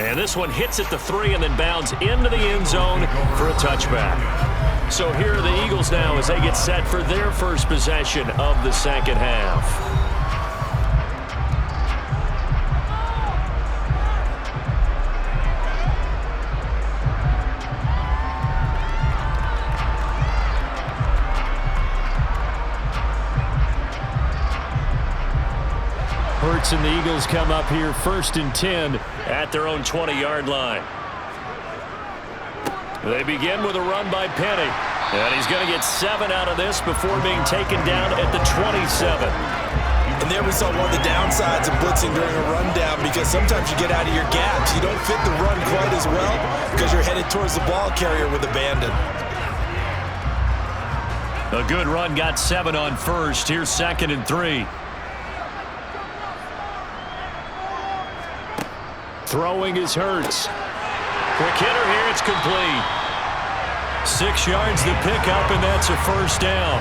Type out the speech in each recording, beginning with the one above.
And this one hits at the 3 and then bounds into the end zone for a touchback. So here are the Eagles now as they get set for their first possession of the second half. Hurts and the Eagles come up here 1st and 10 at their own 20-yard line. They begin with a run by Penny. And he's going to get 7 out of this before being taken down at the 27. And there we saw one of the downsides of blitzing during a rundown, because sometimes you get out of your gaps. You don't fit the run quite as well because you're headed towards the ball carrier with abandon. A good run got 7 on first. Here's 2nd and 3. Throwing is Hurts. Quick hitter here. It's complete. 6 yards to pick up, and that's a first down.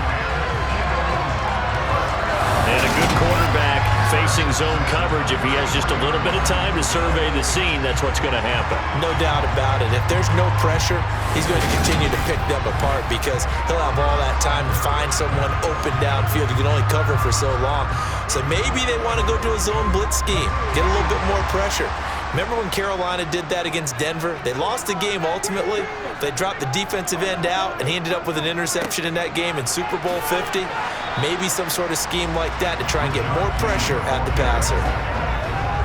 And a good quarterback facing zone coverage. If he has just a little bit of time to survey the scene, that's what's going to happen. No doubt about it. If there's no pressure, he's going to continue to pick them apart because he'll have all that time to find someone open downfield. He can only cover for so long. So maybe they want to go to a zone blitz scheme, get a little bit more pressure. Remember when Carolina did that against Denver? They lost the game ultimately. They dropped the defensive end out, and he ended up with an interception in that game in Super Bowl 50. Maybe some sort of scheme like that to try and get more pressure at the passer.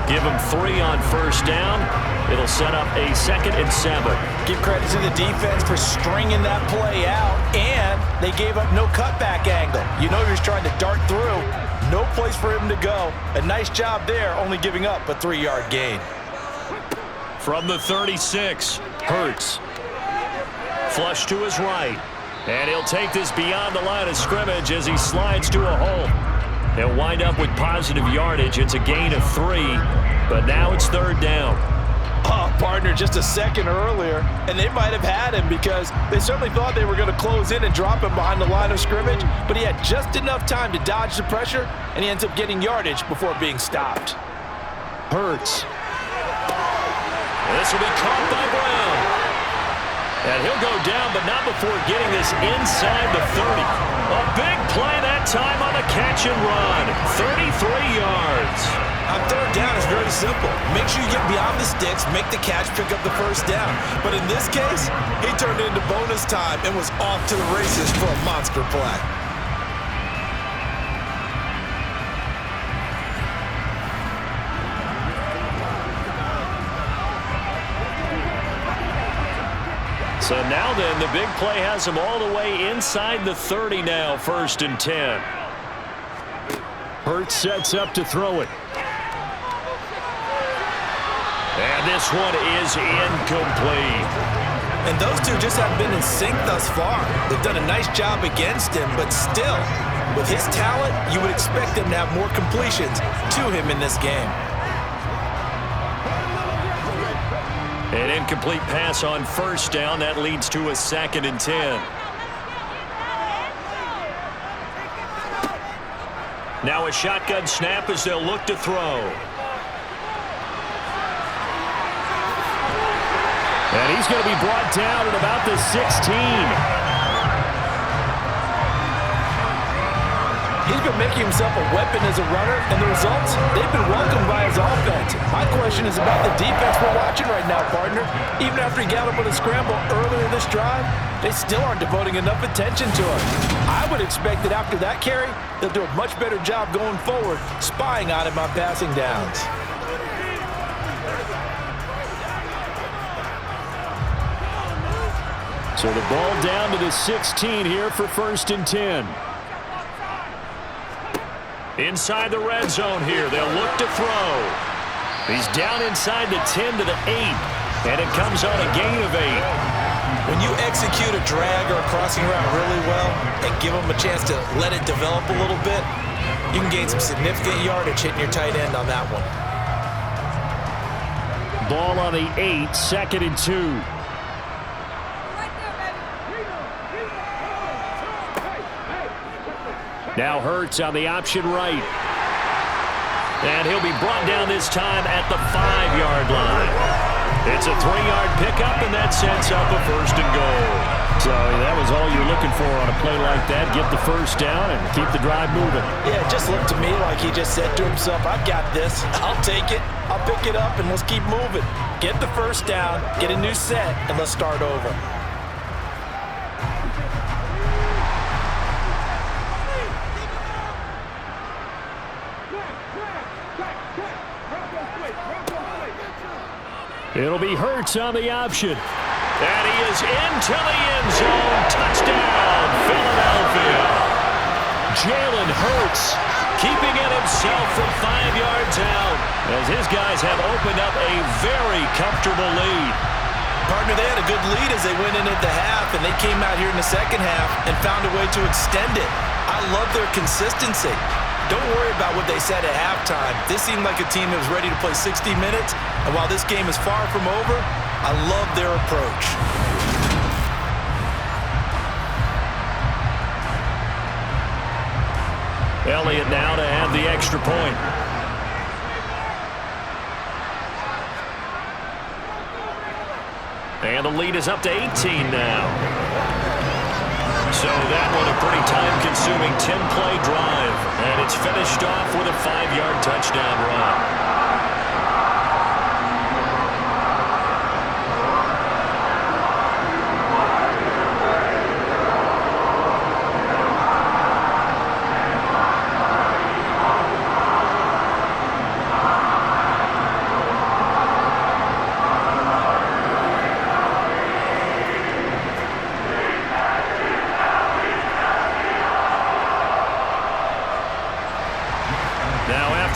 Give him 3 on first down. It'll set up a 2nd and 7. Give credit to the defense for stringing that play out, and they gave up no cutback angle. You know he was trying to dart through. No place for him to go. A nice job there, only giving up a 3-yard gain. From the 36, Hurts. Flush to his right. And he'll take this beyond the line of scrimmage as he slides to a hole. He'll wind up with positive yardage. It's a gain of 3, but now it's 3rd down. Oh, partner, just a second earlier, and they might have had him because they certainly thought they were going to close in and drop him behind the line of scrimmage, but he had just enough time to dodge the pressure, and he ends up getting yardage before being stopped. Hurts. This will be caught by Brown. And he'll go down, but not before getting this inside the 30. A big play that time on a catch and run. 33 yards. On 3rd down, it's very simple. Make sure you get beyond the sticks, make the catch, pick up the first down. But in this case, he turned it into bonus time and was off to the races for a monster play. So now then, the big play has him all the way inside the 30 now, 1st and 10. Hurts sets up to throw it. And this one is incomplete. And those two just haven't been in sync thus far. They've done a nice job against him, but still, with his talent, you would expect him to have more completions to him in this game. An incomplete pass on first down. That leads to a 2nd and 10. Now a shotgun snap as they'll look to throw. And he's going to be brought down at about the 16. He's been making himself a weapon as a runner, and the results, they've been welcomed by his offense. My question is about the defense we're watching right now, partner. Even after he got up with a scramble earlier in this drive, they still aren't devoting enough attention to him. I would expect that after that carry, they'll do a much better job going forward, spying on him on passing downs. So the ball down to the 16 here for 1st and 10. Inside the red zone here, they'll look to throw. He's down inside the 10 to the 8, and it comes on a gain of 8. When you execute a drag or a crossing route really well and give them a chance to let it develop a little bit, you can gain some significant yardage hitting your tight end on that one. Ball on the 8, 2nd and 2. Now Hurts on the option right. And he'll be brought down this time at the 5-yard line. It's a 3-yard pickup, and that sets up a 1st and goal. So that was all you're looking for on a play like that. Get the first down and keep the drive moving. Yeah, it just looked to me like he just said to himself, I've got this. I'll take it. I'll pick it up, and let's keep moving. Get the first down, get a new set, and let's start over. It'll be Hurts on the option. And he is into the end zone. Touchdown, Philadelphia. Jalen Hurts keeping it himself from 5 yards out as his guys have opened up a very comfortable lead. Partner, they had a good lead as they went in at the half, and they came out here in the second half and found a way to extend it. I love their consistency. Don't worry about what they said at halftime. This seemed like a team that was ready to play 60 minutes, and while this game is far from over, I love their approach. Elliott now to have the extra point. And the lead is up to 18 now. So that one a pretty time-consuming 10-play drive. And it's finished off with a 5-yard touchdown run.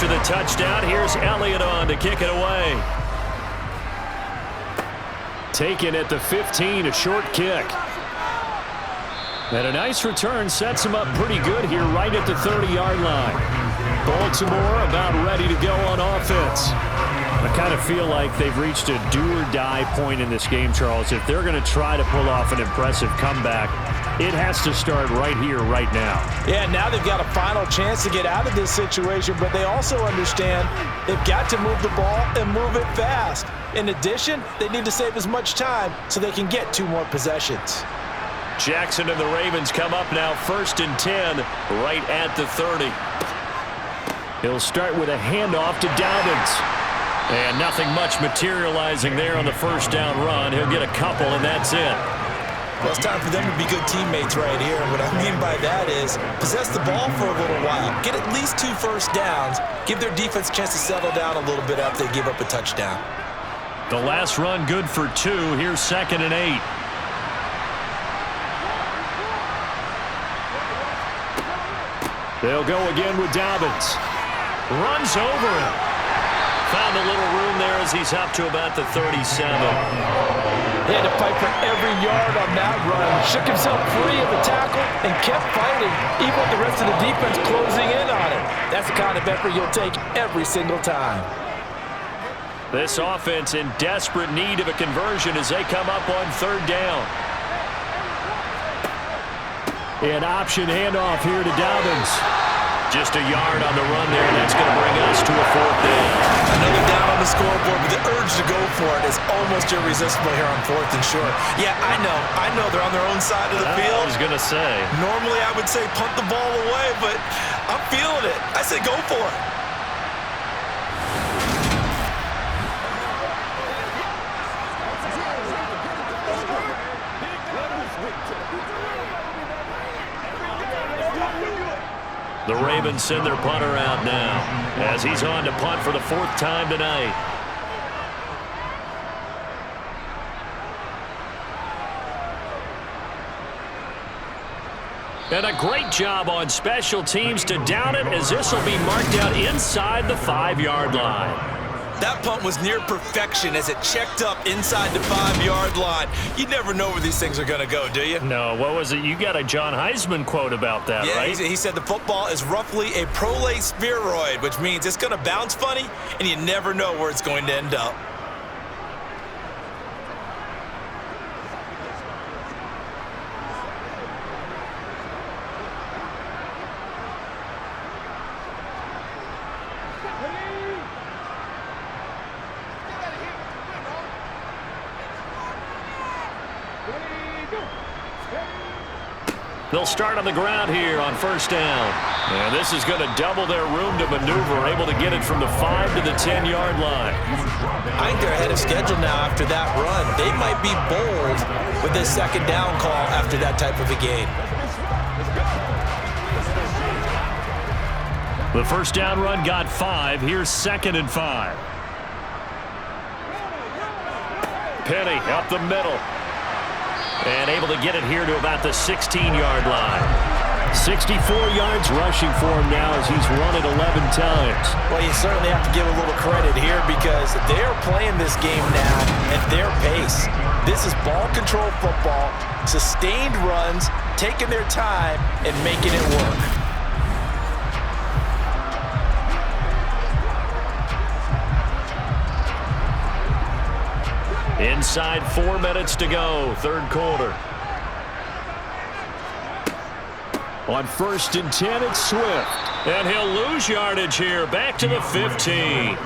After the touchdown, here's Elliott on to kick it away. Taken at the 15, a short kick. And a nice return sets him up pretty good here right at the 30-yard line. Baltimore about ready to go on offense. I kind of feel like they've reached a do-or-die point in this game, Charles. If they're going to try to pull off an impressive comeback, it has to start right here, right now. Yeah, now they've got a final chance to get out of this situation, but they also understand they've got to move the ball and move it fast. In addition, they need to save as much time so they can get 2 more possessions. Jackson and the Ravens come up now 1st and 10, right at the 30. He'll start with a handoff to Dobbins. And nothing much materializing there on the first down run. He'll get a couple, and that's it. Well, it's time for them to be good teammates right here. And what I mean by that is possess the ball for a little while. Get at least 2 first downs. Give their defense a chance to settle down a little bit after they give up a touchdown. The last run good for 2. Here's 2nd and 8. They'll go again with Dobbins. Runs over him. Found a little room there as he's up to about the 37. He had to fight for every yard on that run. Shook himself free of the tackle and kept fighting, even with the rest of the defense closing in on it. That's the kind of effort you'll take every single time. This offense in desperate need of a conversion as they come up on 3rd down. An option handoff here to Dobbins. Just a yard on the run there, and that's going to bring us to a 4th down. Another down on the scoreboard, but the urge to go for it is almost irresistible here on 4th and short. Yeah, I know they're on their own side of the field. I was going to say. Normally I would say punt the ball away, but I'm feeling it. I say go for it. The Ravens send their punter out now as he's on to punt for the 4th time tonight. And a great job on special teams to down it as this will be marked out inside the 5-yard line. That punt was near perfection as it checked up inside the 5-yard line. You never know where these things are going to go, do you? No, what was it? You got a John Heisman quote about that, yeah, right? He said the football is roughly a prolate spheroid, which means it's going to bounce funny, and you never know where it's going to end up. They'll start on the ground here on first down. And this is going to double their room to maneuver, able to get it from the 5 to the 10-yard line. I think they're ahead of schedule now after that run. They might be bold with this second down call after that type of a gain. The first down run got 5. Here's 2nd and 5. Penny up the middle. And able to get it here to about the 16-yard line. 64 yards rushing for him now as he's run it 11 times. Well, you certainly have to give a little credit here because they're playing this game now at their pace. This is ball control football, sustained runs, taking their time, and making it work. Inside 4 minutes to go, third quarter. On 1st and 10, it's Swift. And he'll lose yardage here, back to the 15.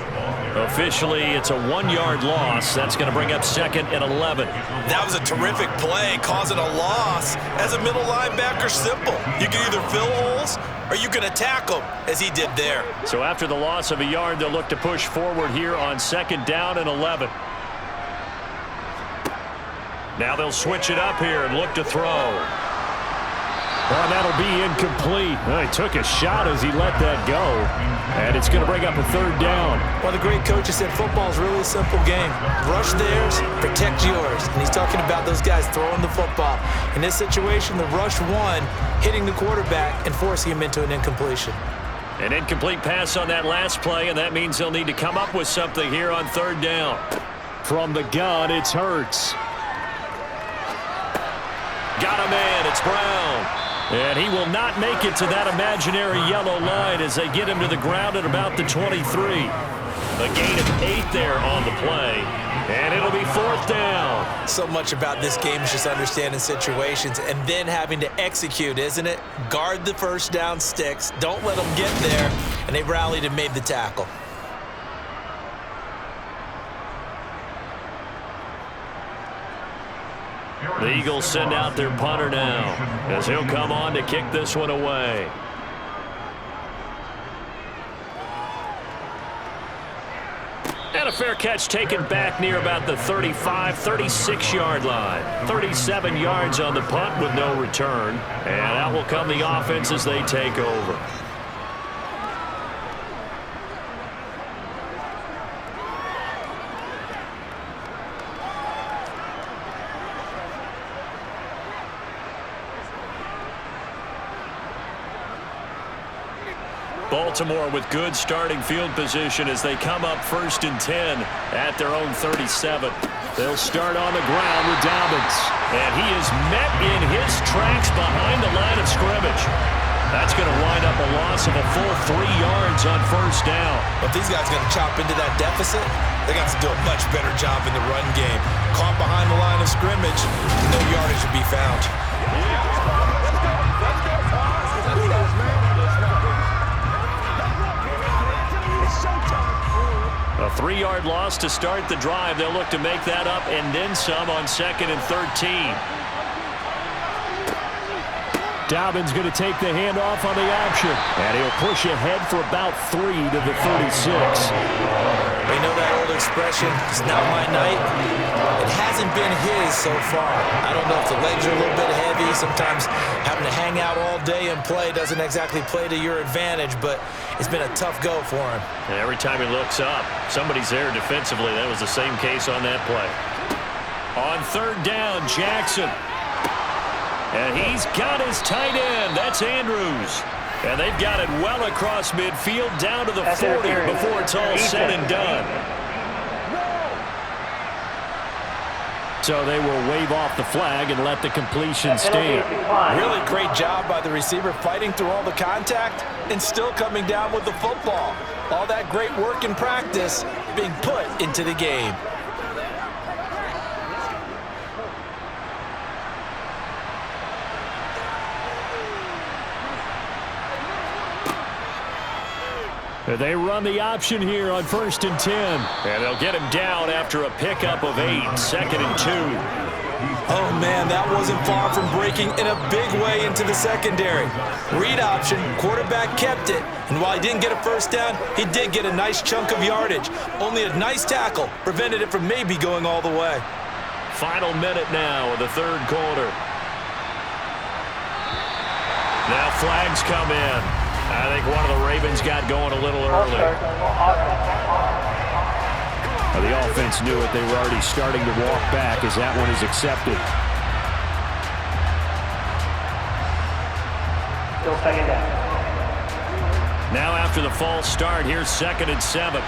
Officially, it's a 1-yard loss. That's going to bring up 2nd and 11. That was a terrific play, causing a loss. As a middle linebacker, simple. You can either fill holes or you can attack them, as he did there. So after the loss of a yard, they'll look to push forward here on 2nd down and 11. Now they'll switch it up here and look to throw. Well, that'll be incomplete. Well, he took a shot as he let that go. And it's going to bring up a 3rd down. Well, the great coach has said football is really a simple game. Rush theirs, protect yours. And he's talking about those guys throwing the football. In this situation, the rush one, hitting the quarterback and forcing him into an incompletion. An incomplete pass on that last play, and that means they'll need to come up with something here on 3rd down. From the gun, it's Hurts. Got a man, it's Brown. And he will not make it to that imaginary yellow line as they get him to the ground at about the 23. A gain of 8 there on the play. And it'll be 4th down. So much about this game is just understanding situations and then having to execute, isn't it? Guard the first down sticks. Don't let them get there. And they rallied and made the tackle. The Eagles send out their punter now as he'll come on to kick this one away. And a fair catch taken back near about the 35, 36-yard line. 37 yards on the punt with no return. And out will come the offense as they take over. Baltimore with good starting field position as they come up 1st and 10 at their own 37. They'll start on the ground with Dobbins. And he is met in his tracks behind the line of scrimmage. That's going to wind up a loss of a full 3 yards on 1st down. But these guys are going to chop into that deficit. They got to do a much better job in the run game. Caught behind the line of scrimmage, no yardage to be found. A 3-yard loss to start the drive. They'll look to make that up and then some on 2nd and 13. Dobbins going to take the handoff on the option. And he'll push ahead for about 3 to the 36. We know that old expression, it's not my night. It hasn't been his so far. I don't know if the legs are a little bit heavy. Sometimes having to hang out all day and play doesn't exactly play to your advantage, but it's been a tough go for him. And every time he looks up, somebody's there defensively. That was the same case on that play. On 3rd down, Jackson. And he's got his tight end. That's Andrews. And they've got it well across midfield down to the 40 before it's all said and done. So they will wave off the flag and let the completion stand. Really great job by the receiver fighting through all the contact and still coming down with the football. All that great work in practice being put into the game. They run the option here on 1st and 10. And they'll get him down after a pickup of 8, 2nd and 2. Oh, man, that wasn't far from breaking in a big way into the secondary. Read option, quarterback kept it, and while he didn't get a first down, he did get a nice chunk of yardage. Only a nice tackle prevented it from maybe going all the way. Final minute now of the third quarter. Now flags come in. I think one of the Ravens got going a little early. The offense knew it. They were already starting to walk back as that one is accepted. Still second down. Now after the false start, here's 2nd and 7.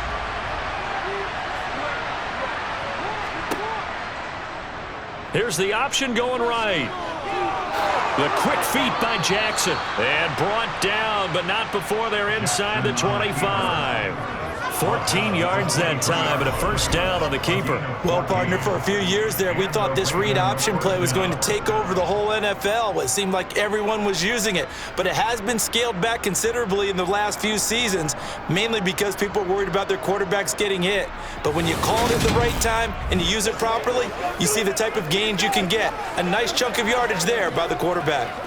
Here's the option going right. The quick feet by Jackson. And brought down, but not before they're inside the 25. 14 yards that time and a first down on the keeper. Well, partner, for a few years there, we thought this read option play was going to take over the whole NFL. It seemed like everyone was using it, but it has been scaled back considerably in the last few seasons, mainly because people are worried about their quarterbacks getting hit. But when you call it at the right time and you use it properly, you see the type of gains you can get. A nice chunk of yardage there by the quarterback.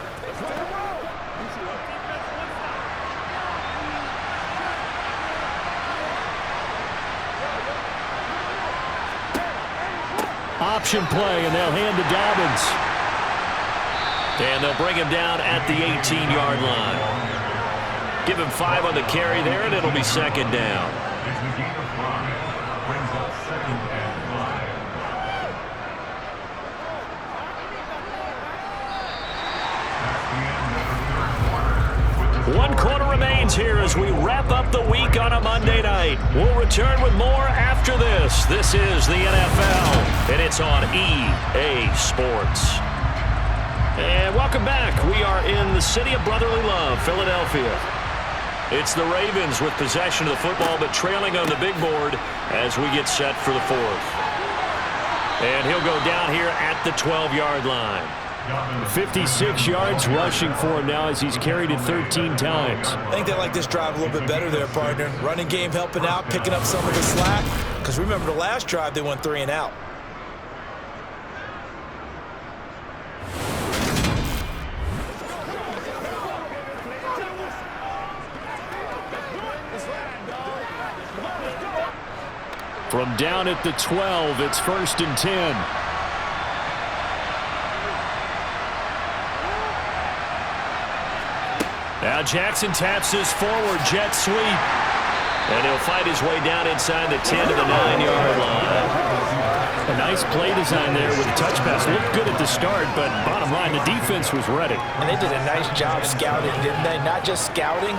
Option play, and they'll hand to Dobbins. And they'll bring him down at the 18-yard line. Give him 5 on the carry there, and it'll be 2nd down. One quarter remains here as we wrap up the week on a Monday night. We'll return with more after this. This is the NFL, and it's on EA Sports. And welcome back. We are in the city of brotherly love, Philadelphia. It's the Ravens with possession of the football, but trailing on the big board as we get set for the 4th. And he'll go down here at the 12-yard line. 56 yards rushing for him now as he's carried it 13 times. I think they like this drive a little bit better there, partner. Running game helping out, picking up some of the slack. Because remember the last drive, they went 3 and out. From down at the 12, it's 1st and 10. Now Jackson taps his forward jet sweep. And he'll fight his way down inside the 10 to the 9-yard line. A nice play design there with a touch pass. Looked good at the start, but bottom line, the defense was ready. And they did a nice job scouting, didn't they? Not just scouting,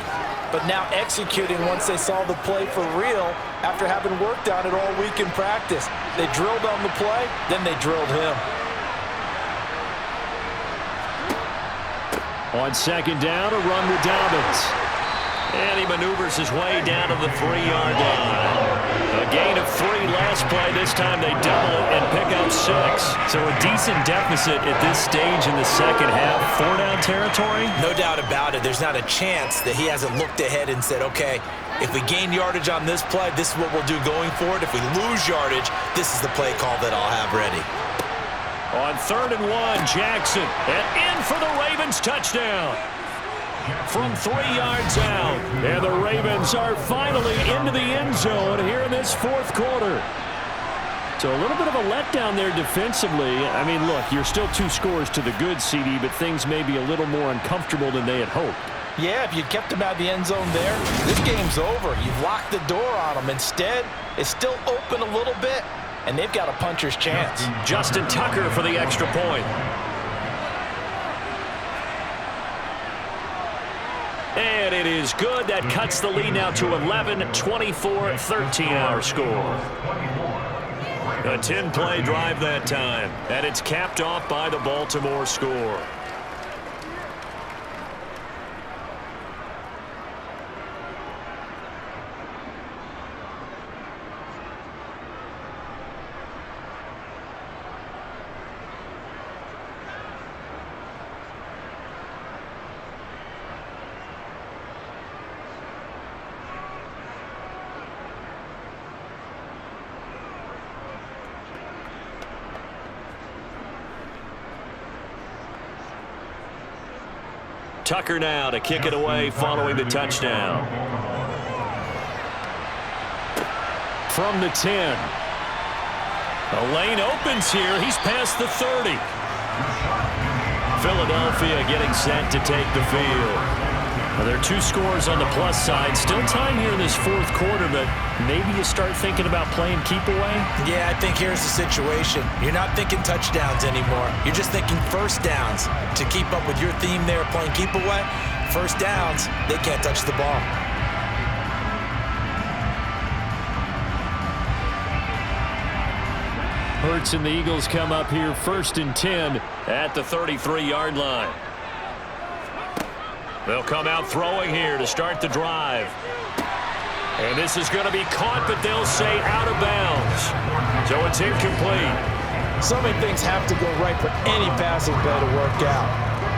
but now executing once they saw the play for real after having worked on it all week in practice. They drilled on the play, then they drilled him. On 2nd down, a run with Dobbins. And he maneuvers his way down to the 3-yard line. A gain of 3 last play. This time they double it and pick up 6. So a decent deficit at this stage in the second half. 4-down territory? No doubt about it. There's not a chance that he hasn't looked ahead and said, okay, if we gain yardage on this play, this is what we'll do going forward. If we lose yardage, this is the play call that I'll have ready. On 3rd and 1, Jackson. And in for the Ravens touchdown. From 3 yards out. And the Ravens are finally into the end zone here in this 4th quarter. So a little bit of a letdown there defensively. I mean, look, you're still 2 scores to the good, CD, but things may be a little more uncomfortable than they had hoped. Yeah, if you kept him out of the end zone there, this game's over. You've locked the door on him. Instead, it's still open a little bit, and they've got a puncher's chance. Justin Tucker for the extra point. And it is good. That cuts the lead now to 11, 24, 13 our score. A 10-play drive that time, and it's capped off by the Baltimore score. Tucker now to kick it away following the touchdown. From the 10. A lane opens here. He's past the 30. Philadelphia getting set to take the field. Well, there are 2 scores on the plus side. Still time here in this fourth quarter, but maybe you start thinking about playing keep away? Yeah, I think here's the situation. You're not thinking touchdowns anymore. You're just thinking first downs. To keep up with your theme there, playing keep away, first downs, they can't touch the ball. Hurts and the Eagles come up here 1st and 10 at the 33-yard line. They'll come out throwing here to start the drive. And this is going to be caught, but they'll say out of bounds. So it's incomplete. So many things have to go right for any passing play to work out.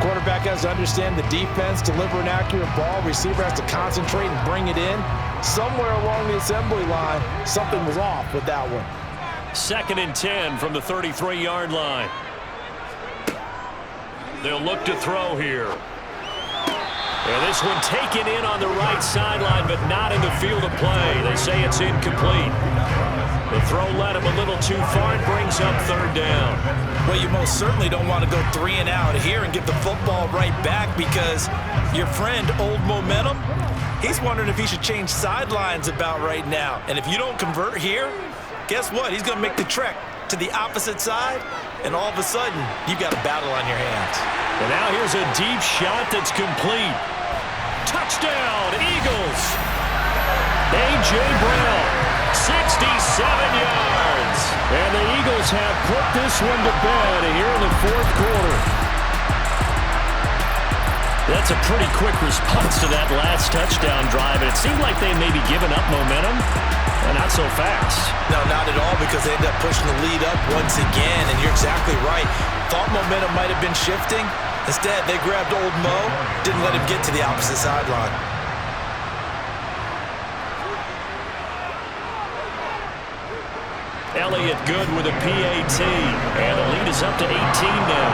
Quarterback has to understand the defense, deliver an accurate ball. Receiver has to concentrate and bring it in. Somewhere along the assembly line, something was off with that one. 2nd and 10 from the 33-yard line. They'll look to throw here. And this one taken in on the right sideline, but not in the field of play. They say it's incomplete. The throw led him a little too far and brings up 3rd down. Well, you most certainly don't want to go 3 and out here and give the football right back, because your friend, Old Momentum, he's wondering if he should change sidelines about right now. And if you don't convert here, guess what? He's going to make the trek to the opposite side, and all of a sudden, you've got a battle on your hands. And now here's a deep shot that's complete. Touchdown, Eagles. A.J. Brown, 67 yards. And the Eagles have put this one to bed here in the fourth quarter. That's a pretty quick response to that last touchdown drive. And it seemed like they may be giving up momentum. Not so fast. No, not at all, because they ended up pushing the lead up once again, and you're exactly right. Thought momentum might have been shifting. Instead, they grabbed Old Mo, didn't let him get to the opposite sideline. Elliott good with a PAT, and the lead is up to 18 now.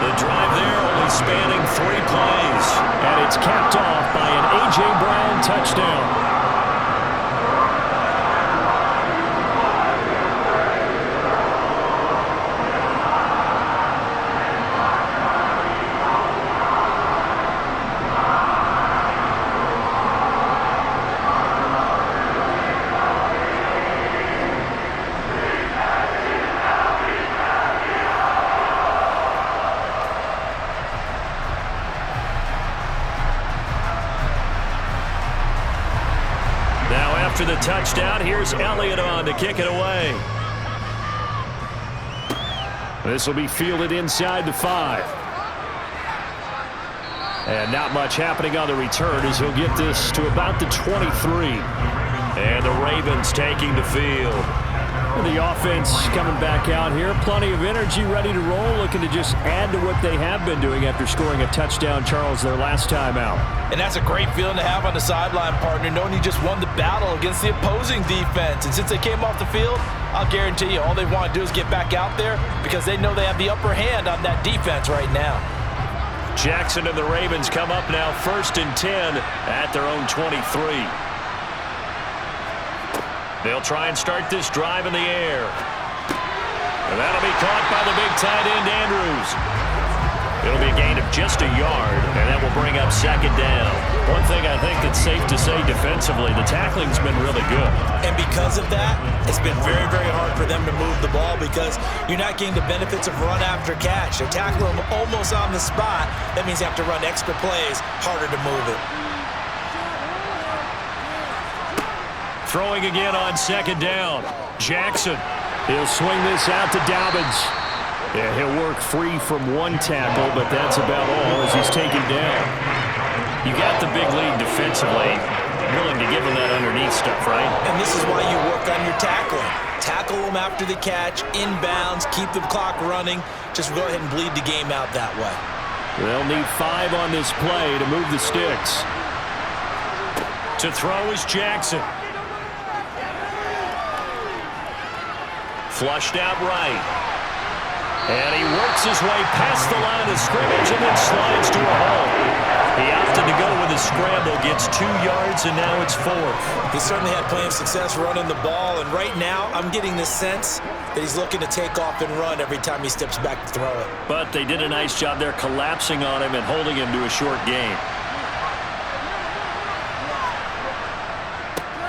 The drive there only spanning 3 plays, and it's capped off by an A.J. Brown touchdown. After the touchdown, here's Elliott on to kick it away. This will be fielded inside the 5. And not much happening on the return as he'll get this to about the 23. And the Ravens taking the field. The offense coming back out here. Plenty of energy, ready to roll, looking to just add to what they have been doing after scoring a touchdown, Charles, their last time out. And that's a great feeling to have on the sideline, partner, knowing you just won the battle against the opposing defense. And since they came off the field, I'll guarantee you all they want to do is get back out there, because they know they have the upper hand on that defense right now. Jackson and the Ravens come up now 1st and 10 at their own 23. They'll try and start this drive in the air. And that'll be caught by the big tight end, Andrews. It'll be a gain of just a yard, and that will bring up 2nd down. One thing I think that's safe to say defensively, the tackling's been really good. And because of that, it's been very, very hard for them to move the ball, because you're not getting the benefits of run after catch. They tackle them almost on the spot. That means you have to run extra plays, harder to move it. Throwing again on 2nd down. Jackson. He'll swing this out to Dobbins. Yeah, he'll work free from one tackle, but that's about all as he's taken down. You got the big lead defensively. Willing to give him that underneath stuff, right? And this is why you work on your tackling. Tackle them after the catch, inbounds, keep the clock running. Just go ahead and bleed the game out that way. They'll need 5 on this play to move the sticks. To throw is Jackson. Flushed out right. And he works his way past the line of scrimmage and then slides to a hole. He opted to go with a scramble, gets 2 yards, and now it's 4th. He certainly had plenty of success running the ball, and right now I'm getting the sense that he's looking to take off and run every time he steps back to throw it. But they did a nice job there collapsing on him and holding him to a short gain.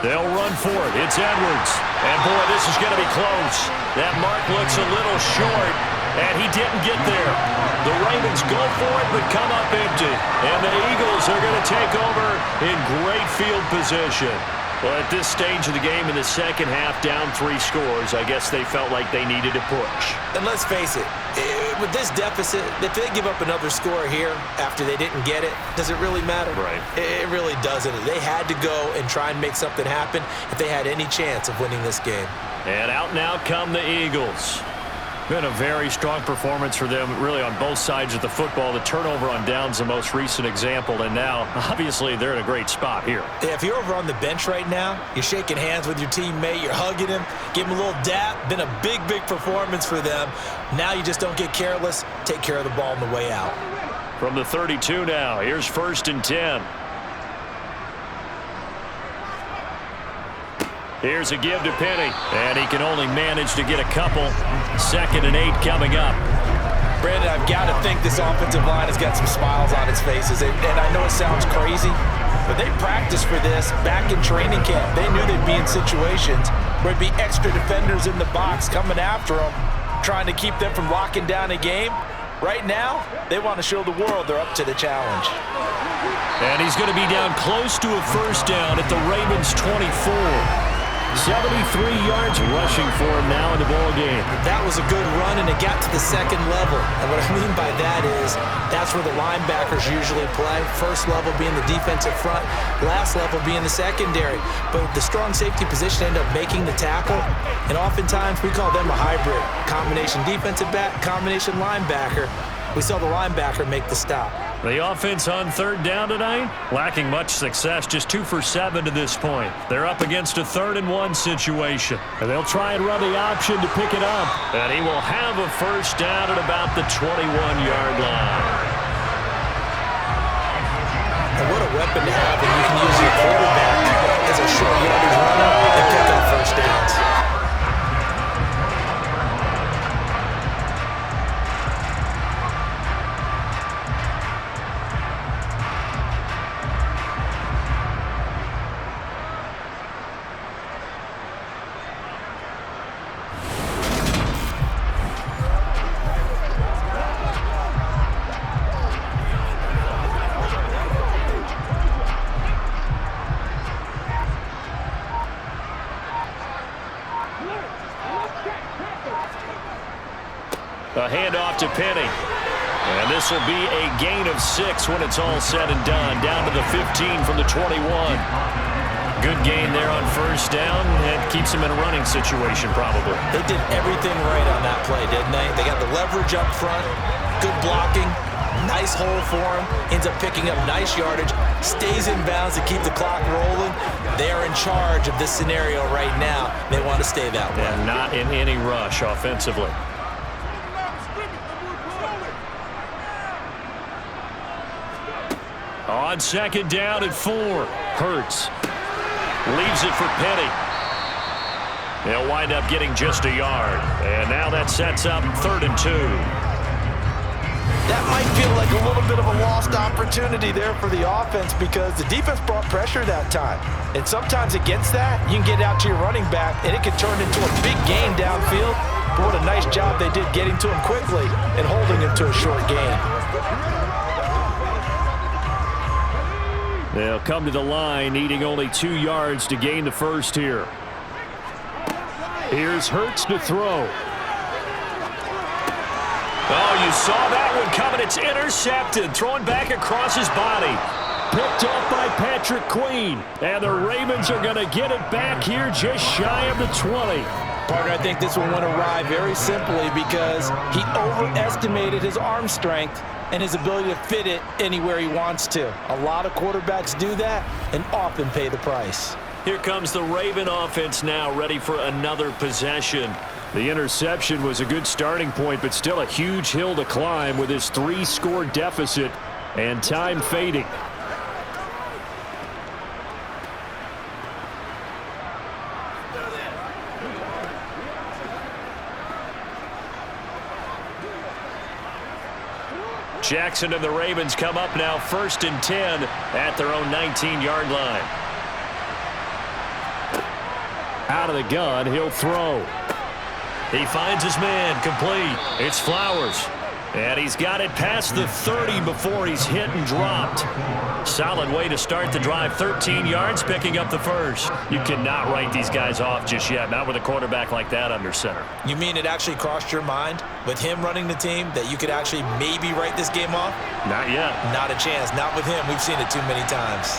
They'll run for it. It's Edwards. And, boy, this is going to be close. That mark looks a little short, and he didn't get there. The Ravens go for it but come up empty. And the Eagles are going to take over in great field position. Well, at this stage of the game in the second half, down 3 scores, I guess they felt like they needed to push. And let's face it, with this deficit, if they give up another score here after they didn't get it, does it really matter? Right. It really doesn't. They had to go and try and make something happen if they had any chance of winning this game. And out now come the Eagles. Been a very strong performance for them, really, on both sides of the football. The turnover on downs, the most recent example, and now, obviously, they're in a great spot here. Yeah, if you're over on the bench right now, you're shaking hands with your teammate, you're hugging him, give him a little dap. Been a big, big performance for them. Now you just don't get careless. Take care of the ball on the way out. From the 32 now, here's 1st and 10. Here's a give to Penny, and he can only manage to get a couple. 2nd and 8 coming up. Brandon, I've got to think this offensive line has got some smiles on its faces. And I know it sounds crazy, but they practiced for this back in training camp. They knew they'd be in situations where it'd be extra defenders in the box coming after them, trying to keep them from locking down a game. Right now, they want to show the world they're up to the challenge. And he's going to be down close to a 1st down at the Ravens 24. 73 yards rushing for him now in the ball game. That was a good run, and it got to the 2nd level. And what I mean by that is that's where the linebackers usually play. 1st level being the defensive front, last level being the secondary. But the strong safety position ended up making the tackle, and oftentimes we call them a hybrid. Combination defensive back, combination linebacker. We saw the linebacker make the stop. The offense on 3rd down tonight, lacking much success, just 2 for 7 to this point. They're up against a 3rd and 1 situation. And they'll try and run the option to pick it up. And he will have a 1st down at about the 21-yard line. And what a weapon to have when you can use your quarterback as a short yardage runner and pick up 1st downs. A handoff to Penny. And this will be a gain of 6 when it's all said and done. Down to the 15 from the 21. Good gain there on 1st down. And keeps him in a running situation probably. They did everything right on that play, didn't they? They got the leverage up front. Good blocking. Nice hole for him. Ends up picking up nice yardage. Stays in bounds to keep the clock rolling. They are in charge of this scenario right now. They want to stay that way. And not in any rush offensively. On 2nd down at 4. Hurts leaves it for Penny. They'll wind up getting just a yard. And now that sets up 3rd and 2. That might feel like a little bit of a lost opportunity there for the offense because the defense brought pressure that time. And sometimes against that, you can get out to your running back, and it can turn into a big gain downfield. But what a nice job they did getting to him quickly and holding him to a short gain. They'll come to the line, needing only 2 yards to gain the 1st here. Here's Hurts to throw. Oh, you saw that one coming. It's intercepted. Thrown back across his body. Picked off by Patrick Queen. And the Ravens are going to get it back here just shy of the 20. Partner, I think this one went awry very simply because he overestimated his arm strength and his ability to fit it anywhere he wants to. A lot of quarterbacks do that and often pay the price. Here comes the Raven offense now, ready for another possession. The interception was a good starting point, but still a huge hill to climb with his 3-score deficit and time fading. Jackson and the Ravens come up now 1st and 10 at their own 19-yard line. Out of the gun, he'll throw. He finds his man, complete. It's Flowers. And he's got it past the 30 before he's hit and dropped. Solid way to start the drive. 13 yards, picking up the first. You cannot write these guys off just yet, not with a quarterback like that under center. You mean it actually crossed your mind with him running the team that you could actually maybe write this game off? Not yet. Not a chance. Not with him. We've seen it too many times.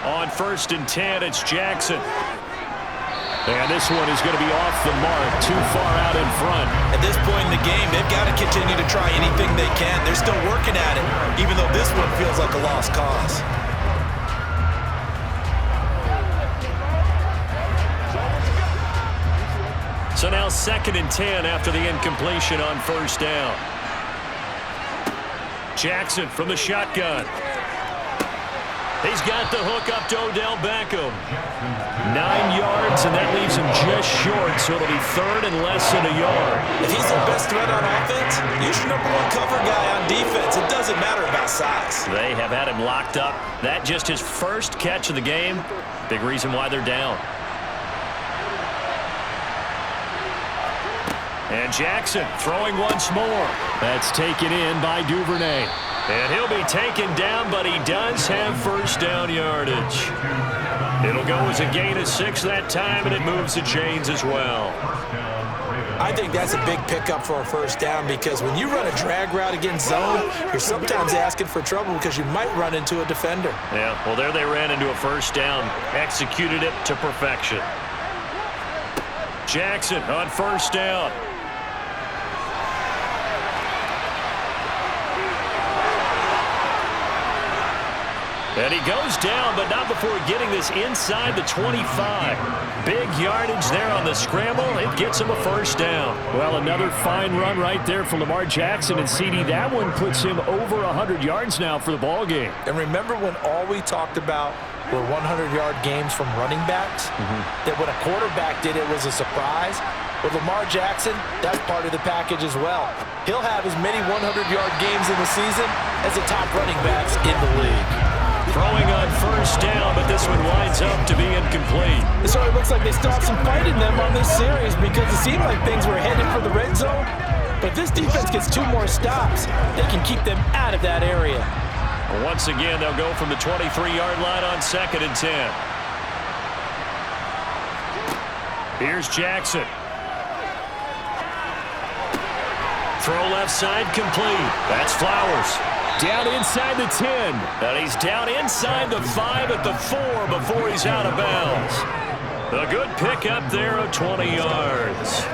On 1st and 10, it's Jackson. And this one is going to be off the mark, too far out in front. At this point in the game, they've got to continue to try anything they can. They're still working at it, even though this one feels like a lost cause. So now 2nd and 10 after the incompletion on 1st down. Jackson from the shotgun. He's got the hook up to Odell Beckham. 9 yards, and that leaves him just short, so it'll be 3rd and less than a yard. If he's the best threat on offense, use your #1 cover guy on defense. It doesn't matter about size. They have had him locked up. That just his first catch of the game. Big reason why they're down. And Jackson throwing once more. That's taken in by Duvernay. And he'll be taken down, but he does have 1st down yardage. It'll go as a gain of 6 that time, and it moves the chains as well. I think that's a big pickup for a 1st down because when you run a drag route against zone, you're sometimes asking for trouble because you might run into a defender. Yeah, well, there they ran into a 1st down. Executed it to perfection. Jackson on 1st down. And he goes down, but not before getting this inside the 25. Big yardage there on the scramble. It gets him a 1st down. Well, another fine run right there for Lamar Jackson and CD. That one puts him over 100 yards now for the ball game. And remember when all we talked about were 100-yard games from running backs? That when a quarterback did it was a surprise? With Lamar Jackson, that's part of the package as well. He'll have as many 100-yard games in the season as the top running backs in the league. Throwing on 1st down, but this one winds up to be incomplete. It sort of looks like they still have some fight in them on this series because it seemed like things were headed for the red zone. But if this defense gets 2 more stops, they can keep them out of that area. Once again, they'll go from the 23-yard line on 2nd and 10. Here's Jackson. Throw left side complete. That's Flowers. Down inside the 10. And he's down inside the 5 at the 4 before he's out of bounds. A good pickup there of 20 yards.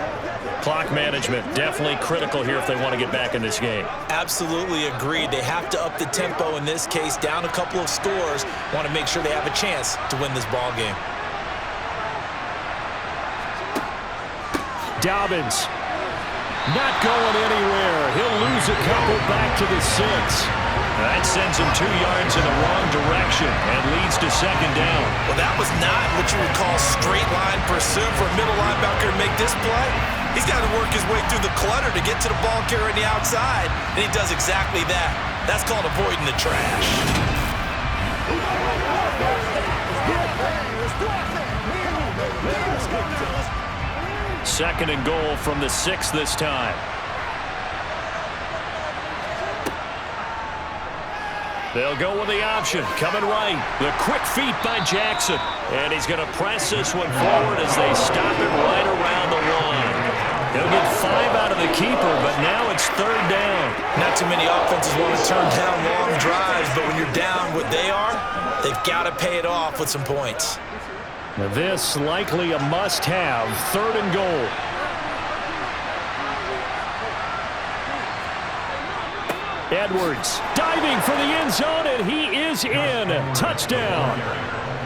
Clock management definitely critical here if they want to get back in this game. Absolutely agreed. They have to up the tempo in this case, down a couple of scores. Want to make sure they have a chance to win this ball game. Dobbins. Not going anywhere. He'll lose a couple back to the 6. That sends him 2 yards in the wrong direction and leads to 2nd down. Well, that was not what you would call straight line pursuit for a middle linebacker to make this play. He's got to work his way through the clutter to get to the ball carrier on the outside, and he does exactly that. That's called avoiding the trash. 2nd and goal from the 6 this time. They'll go with the option. Coming right. The quick feet by Jackson. And he's going to press this one forward as they stop it right around the 1. He'll get 5 out of the keeper, but now it's 3rd down. Not too many offenses want to turn down long drives, but when you're down what they are, they've got to pay it off with some points. Now this likely a must-have. 3rd and goal. Edwards diving for the end zone, and he is in. Touchdown.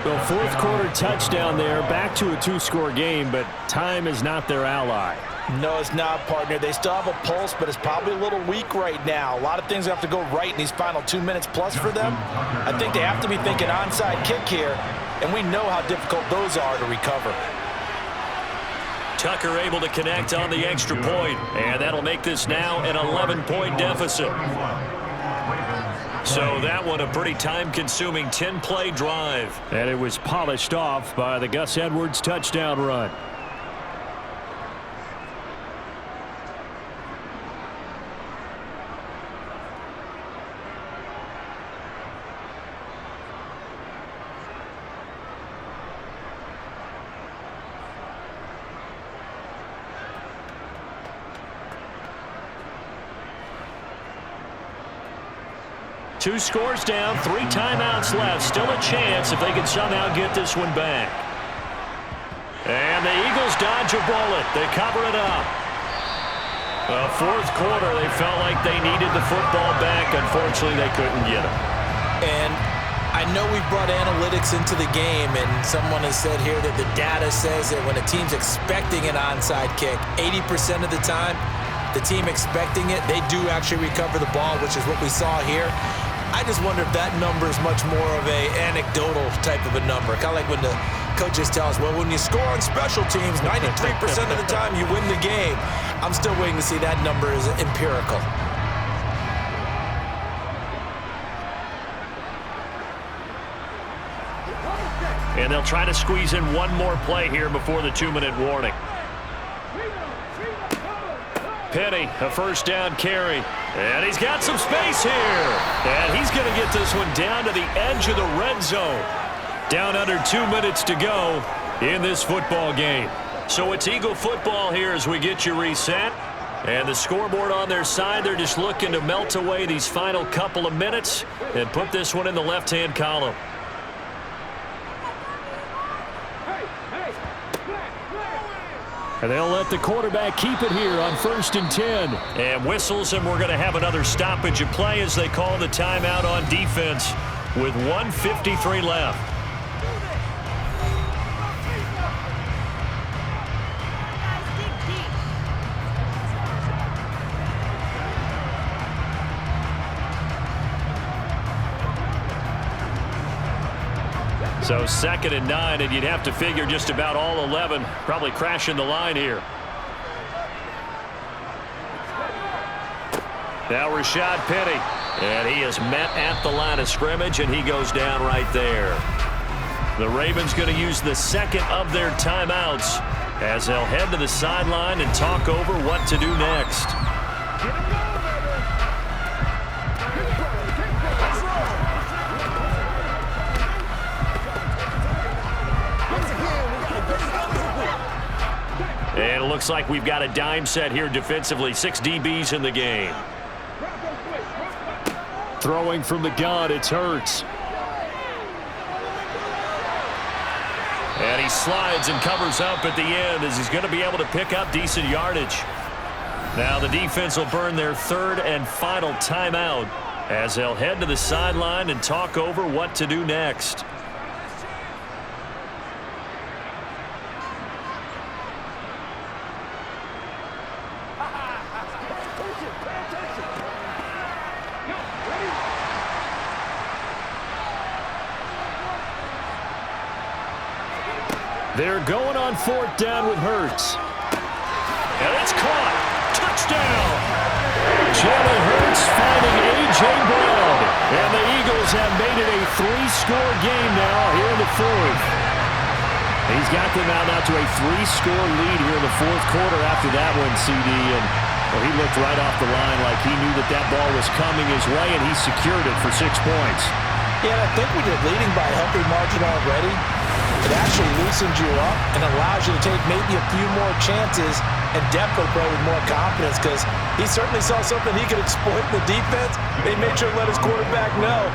Well, fourth quarter touchdown there, back to a two-score game, but time is not their ally. No, it's not, partner. They still have a pulse, but it's probably a little weak right now. A lot of things have to go right in these final 2 minutes plus for them. I think they have to be thinking onside kick here, and we know how difficult those are to recover. Tucker able to connect on the extra point, and that'll make this now an 11-point deficit. So that one a pretty time-consuming 10-play drive. And it was polished off by the Gus Edwards touchdown run. Two scores down, 3 timeouts left. Still a chance if they can somehow get this one back. And the Eagles dodge a bullet. They cover it up. The fourth quarter, they felt like they needed the football back. Unfortunately, they couldn't get it. And I know we've brought analytics into the game, and someone has said here that the data says that when a team's expecting an onside kick, 80% of the time, the team expecting it, they do actually recover the ball, which is what we saw here. I just wonder if that number is much more of a anecdotal type of a number. Kind of like when the coaches tell us, well, when you score on special teams, 93% of the time you win the game. I'm still waiting to see that number is empirical. And they'll try to squeeze in one more play here before the 2-minute warning. Penny, a first down carry. And he's got some space here. And he's going to get this one down to the edge of the red zone. Down under 2 minutes to go in this football game. So it's Eagle football here as we get you reset. And the scoreboard on their side, they're just looking to melt away these final couple of minutes and put this one in the left-hand column. And they'll let the quarterback keep it here on 1st and 10. And whistles, and we're going to have another stoppage of play as they call the timeout on defense with 1:53 left. So 2nd and 9, and you'd have to figure just about all 11 probably crashing the line here. Now Rashad Penny, and he is met at the line of scrimmage, and he goes down right there. The Ravens going to use the second of their timeouts as they'll head to the sideline and talk over what to do next. And it looks like we've got a dime set here defensively. 6 DBs in the game. Throwing from the gun, it's Hurts. And he slides and covers up at the end as he's going to be able to pick up decent yardage. Now the defense will burn their 3rd and final timeout as they'll head to the sideline and talk over what to do next. They're going on 4th down with Hurts. And it's caught. Touchdown. Jalen Hurts finding A.J. Brown. And the Eagles have made it a 3-score game now here in the 4th. He's got them out now to a 3-score lead here in the 4th quarter after that one, CD. And well, he looked right off the line like he knew that that ball was coming his way, and he secured it for 6 points. Yeah, I think when you're leading by a healthy margin already, it actually loosens you up and allows you to take maybe a few more chances and definitely play with more confidence, because he certainly saw something he could exploit in the defense. They made sure to let his quarterback know,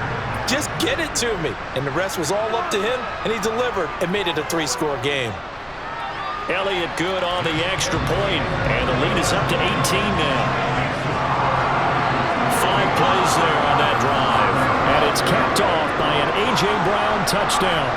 just get it to me. And the rest was all up to him, and he delivered and made it a 3-score game. Elliott good on the extra point, and the lead is up to 18 now. 5 plays there on that drive, and it's capped off by an A.J. Brown touchdown.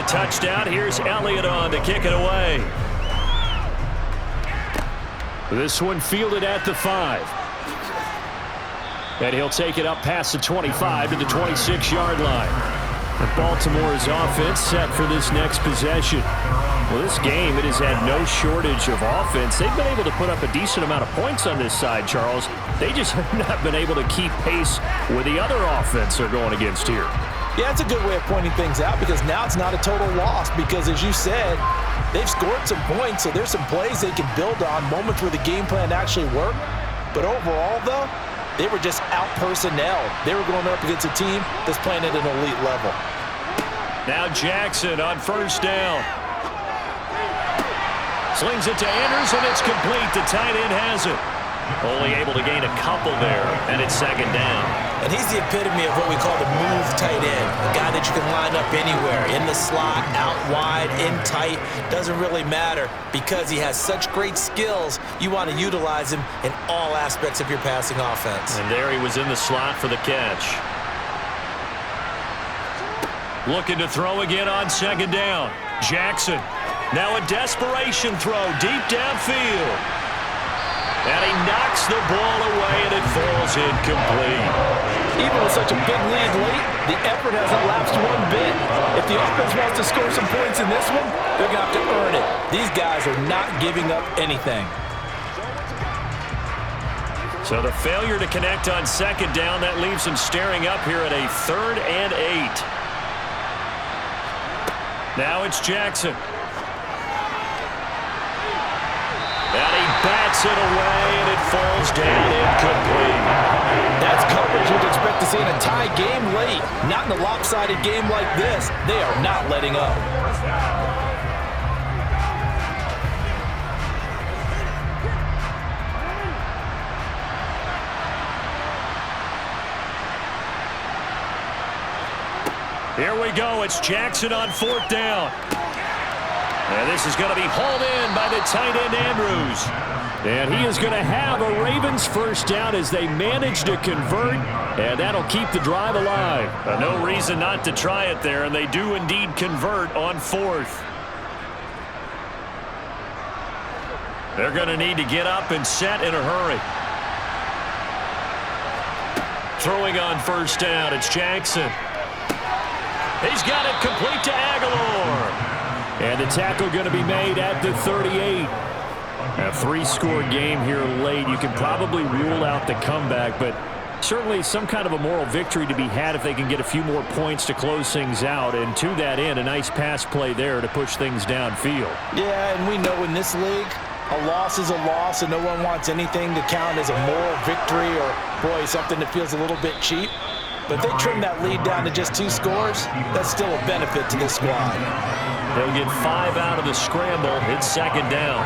touchdown. Here's Elliott on to kick it away. This one fielded at the 5. And he'll take it up past the 25 to the 26-yard line. Baltimore's offense set for this next possession. Well, this game, it has had no shortage of offense. They've been able to put up a decent amount of points on this side, Charles. They just have not been able to keep pace with the other offense they're going against here. Yeah, it's a good way of pointing things out because now it's not a total loss because, as you said, they've scored some points, so there's some plays they can build on, moments where the game plan actually worked. But overall, though, they were just out-personnel. They were going up against a team that's playing at an elite level. Now Jackson on first down. Slings it to Andrews, and it's complete. The tight end has it. Only able to gain a couple there, and it's second down. And he's the epitome of what we call the move tight end, a guy that you can line up anywhere, in the slot, out wide, in tight, doesn't really matter because he has such great skills. You want to utilize him in all aspects of your passing offense. And there he was in the slot for the catch. Looking to throw again on second down. Jackson. Now a desperation throw deep downfield. And he knocks the ball away, and it falls incomplete. Even with such a big lead late, the effort hasn't lapsed one bit. If the offense wants to score some points in this one, they're going to have to earn it. These guys are not giving up anything. So the failure to connect on second down, that leaves him staring up here at a 3rd and 8. Now it's Jackson. And he bats it away, and it falls down incomplete. That's coverage you'd expect to see in a tie game late. Not in a lopsided game like this. They are not letting up. Here we go. It's Jackson on 4th down. And this is going to be hauled in by the tight end, Andrews. And he is going to have a Ravens first down as they manage to convert, and that'll keep the drive alive. No reason not to try it there, and they do indeed convert on 4th. They're going to need to get up and set in a hurry. Throwing on first down, it's Jackson. He's got it complete to Aguilar. And the tackle going to be made at the 38. A 3-score game here late. You can probably rule out the comeback, but certainly some kind of a moral victory to be had if they can get a few more points to close things out. And to that end, a nice pass play there to push things downfield. Yeah, and we know in this league, a loss is a loss, and no one wants anything to count as a moral victory or, boy, something that feels a little bit cheap. But if they trim that lead down to just 2 scores, that's still a benefit to this squad. They'll get 5 out of the scramble. It's second down.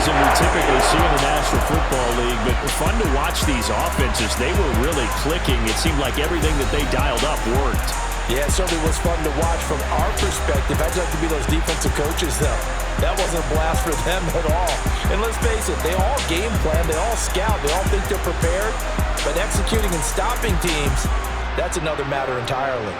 Than we typically see in the National Football League, but fun to watch these offenses. They were really clicking. It seemed like everything that they dialed up worked. Yeah, it certainly was fun to watch from our perspective. I'd like to be those defensive coaches, though. That wasn't a blast for them at all. And let's face it, they all game plan, they all scout, they all think they're prepared, but executing and stopping teams, that's another matter entirely.